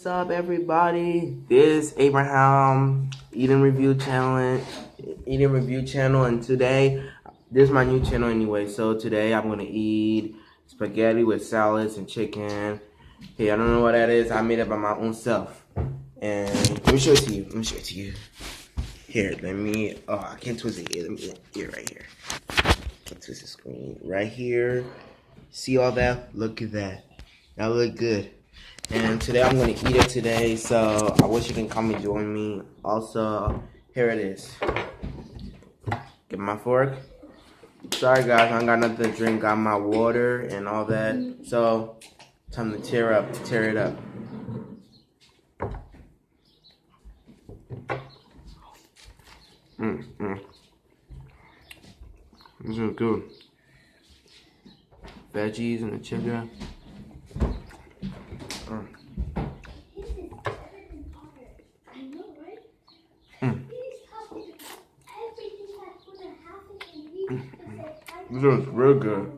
What's up, everybody? This is Abraham Eating Review Channel, and today this is my new channel anyway. So today I'm gonna eat spaghetti with salads and chicken. Hey, I don't know what that is. I made it by my own self, and let me show it to you. Here, oh, I can't twist it here. Let me here, right here. Can't twist the screen right here. See all that? Look at that. That look good. And today I'm gonna eat it today, so I wish you can come and join me. Also, here it is. Get my fork. Sorry guys, I ain't got nothing to drink. Got my water and all that. So, time to tear it up. This is good. Veggies and the chicken. This is real good.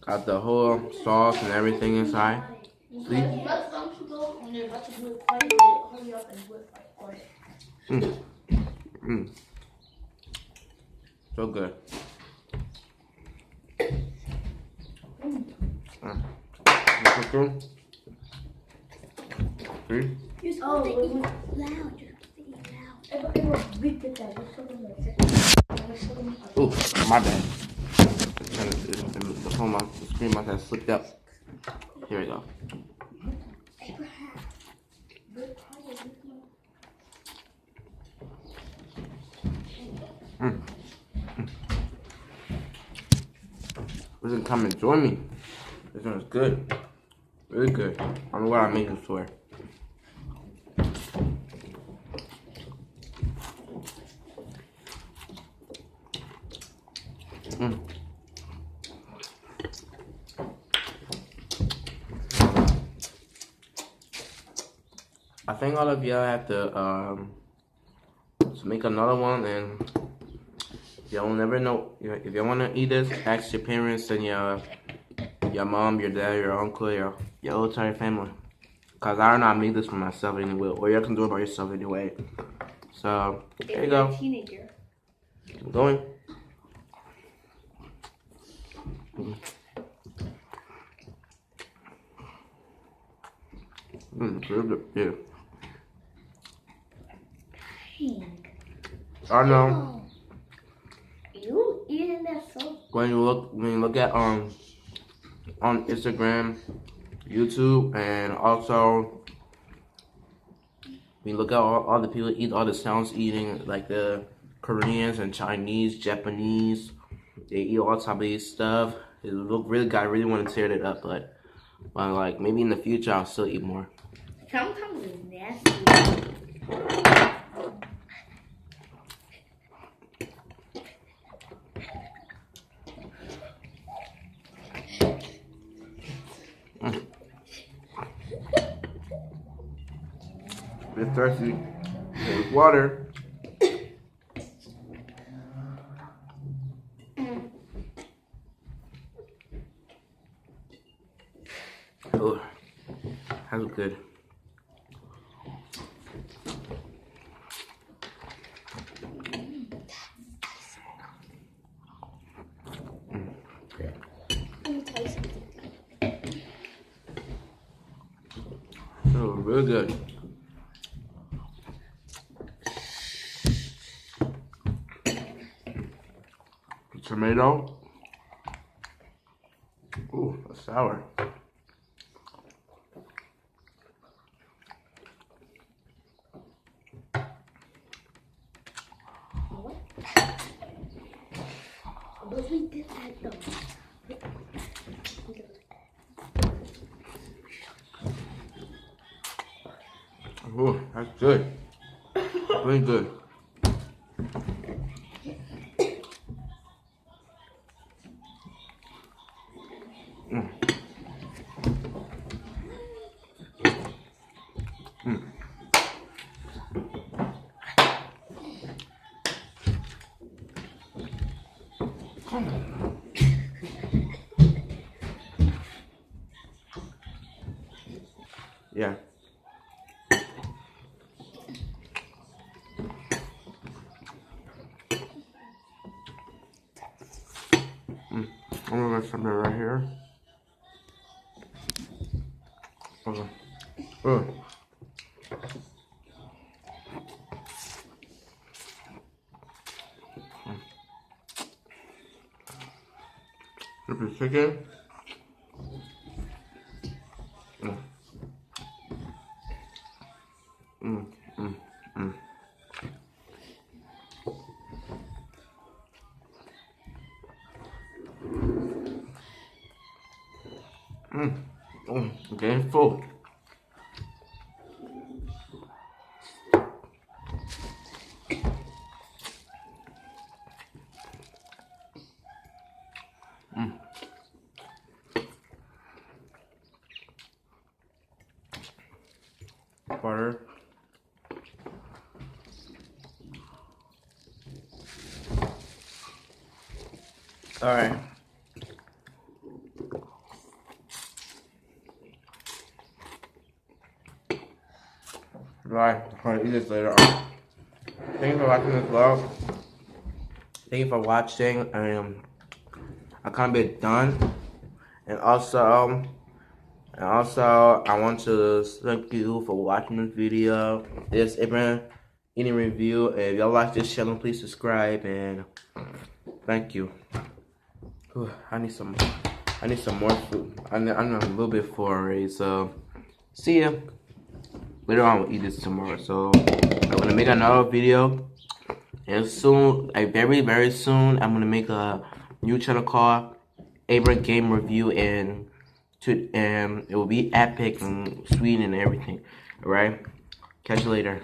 Got the whole sauce and everything inside. See? So good. See? Oh, loud. Ooh, my bad. The screen must have slipped up. Here we go. Listen, come and join me. This one is good. Really good. I don't know what I made this for. I think all of y'all have to make another one, and y'all will never know. If you want to eat this, ask your parents and your mom, your dad, your uncle, your whole entire family. Cause I don't know, I made this for myself anyway, or you can do it by yourself anyway. So there you go. Teenager. I'm going. Yeah. I know. You eating that so? When you look at on Instagram, YouTube, and also when you look at all the people eat all the sounds eating, like the Koreans and Chinese, Japanese, they eat all type of these stuff. It look really good. I really want to tear it up, but like maybe in the future I'll still eat more. Sometimes it's nasty. If you're thirsty, there's water. Oh, that's good. Oh, really good. Tomato. Ooh, that's sour. But we did that though. Ooh, that's good. Really good. Yeah. I'm gonna get something right here. Okay. This is chicken. Mm. Mm. Mm. Mm. Mm. Mm. Okay, full. Mm. Butter. All right. Right. I'm gonna eat this later on. Thank you for watching this vlog. Thank you for watching. I kind of be done. And also, I want to thank you for watching this video. This Abraham eating review. If y'all like this channel, please subscribe and thank you. Whew, I need some more food. I'm a little bit full already. So see ya. Later on, we'll eat this tomorrow. So I'm gonna make another video. And soon, like very soon, I'm gonna make a new channel called Abraham Game Review, and it will be epic and sweet and everything. Alright? Catch you later.